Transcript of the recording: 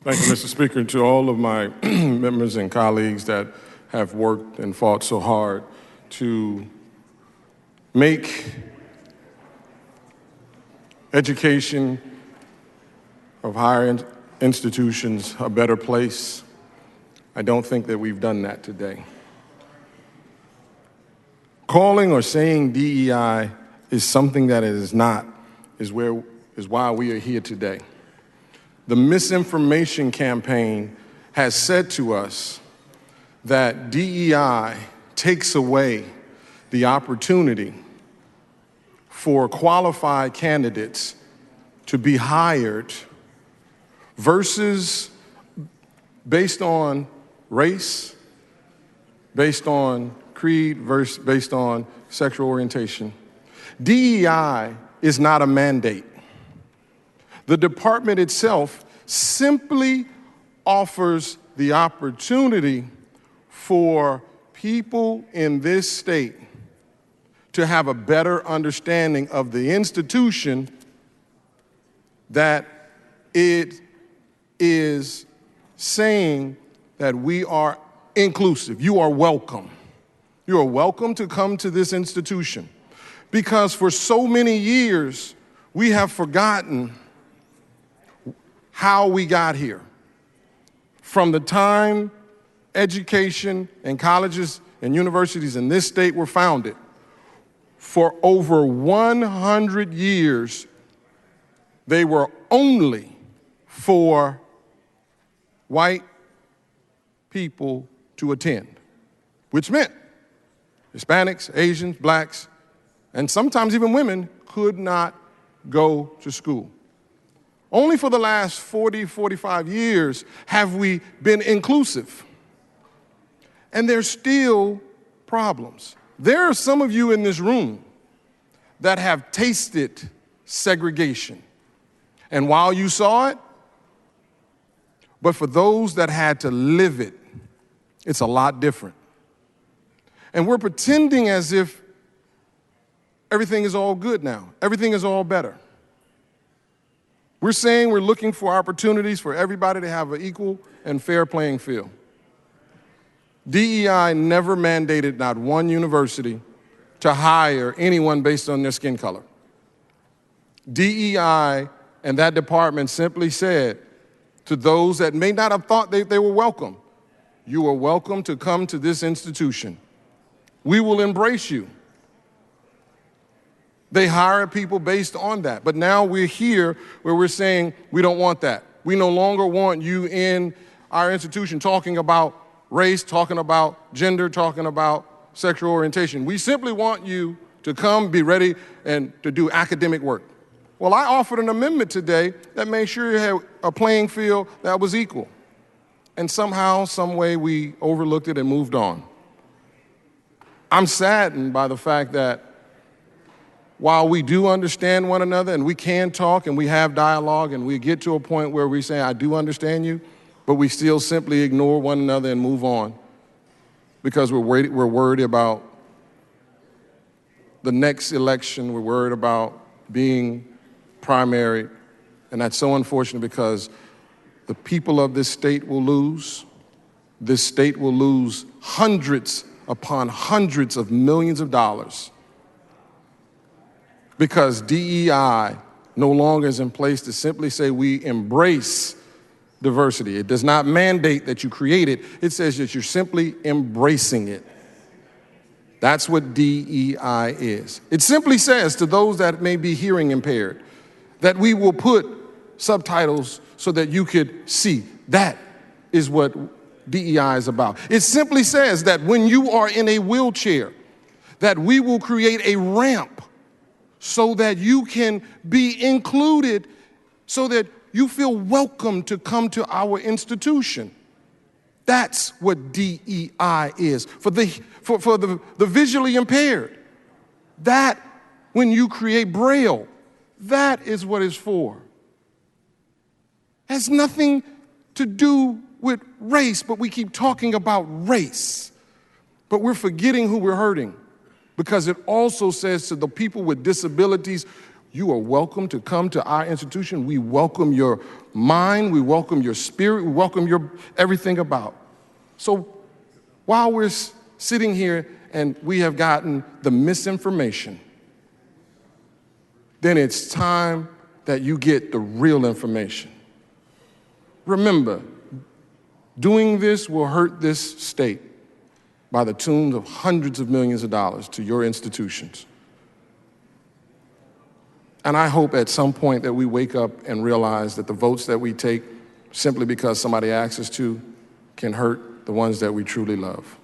Thank you, Mr. Speaker, and to all of my members and colleagues that have worked and fought so hard to make education of higher institutions a better place. I don't think that we've done that today. Calling or saying DEI is something that it is not, is why we are here today. The misinformation campaign has said to us that DEI takes away the opportunity for qualified candidates to be hired versus based on race, based on creed, versus based on sexual orientation. DEI is not a mandate. The department itself simply offers the opportunity for people in this state to have a better understanding of the institution that it is saying that we are inclusive. You are welcome. You are welcome to come to this institution. Because for so many years, we have forgotten how we got here. From the time education and colleges and universities in this state were founded, for over 100 years, they were only for white people to attend, which meant Hispanics, Asians, blacks, and sometimes even women could not go to school. Only for the last 40, 45 years have we been inclusive. And there's still problems. There are some of you in this room that have tasted segregation. And while you saw it, but for those that had to live it, it's a lot different. And we're pretending as if everything is all good now. Everything is all better. We're saying we're looking for opportunities for everybody to have an equal and fair playing field. DEI never mandated not one university to hire anyone based on their skin color. DEI and that department simply said to those that may not have thought they were welcome, you are welcome to come to this institution. We will embrace you. They hire people based on that. But now we're here where we're saying we don't want that. We no longer want you in our institution talking about race, talking about gender, talking about sexual orientation. We simply want you to come, be ready, and to do academic work. Well, I offered an amendment today that made sure you had a playing field that was equal. And somehow, some way, we overlooked it and moved on. I'm saddened by the fact that while we do understand one another and we can talk and we have dialogue and we get to a point where we say, I do understand you, but we still simply ignore one another and move on because we're worried about the next election. We're worried about being primary. And that's so unfortunate because the people of this state will lose. This state will lose hundreds upon hundreds of millions of dollars because DEI no longer is in place to simply say we embrace diversity. It does not mandate that you create it. It says that you're simply embracing it. That's what DEI is. It simply says to those that may be hearing impaired that we will put subtitles so that you could see. That is what DEI is about. It simply says that when you are in a wheelchair, that we will create a ramp so that you can be included, so that you feel welcome to come to our institution. That's what DEI is for the visually impaired. That, when you create Braille, that is what it's for. Has nothing to do with race, but we keep talking about race. But we're forgetting who we're hurting, because it also says to the people with disabilities, You are welcome to come to our institution. We welcome your mind, we welcome your spirit, we welcome your everything about. So while we're sitting here and we have gotten the misinformation, then it's time that you get the real information. Remember, doing this will hurt this state by the tune of hundreds of millions of dollars to your institutions. And I hope at some point that we wake up and realize that the votes that we take simply because somebody asks us to can hurt the ones that we truly love.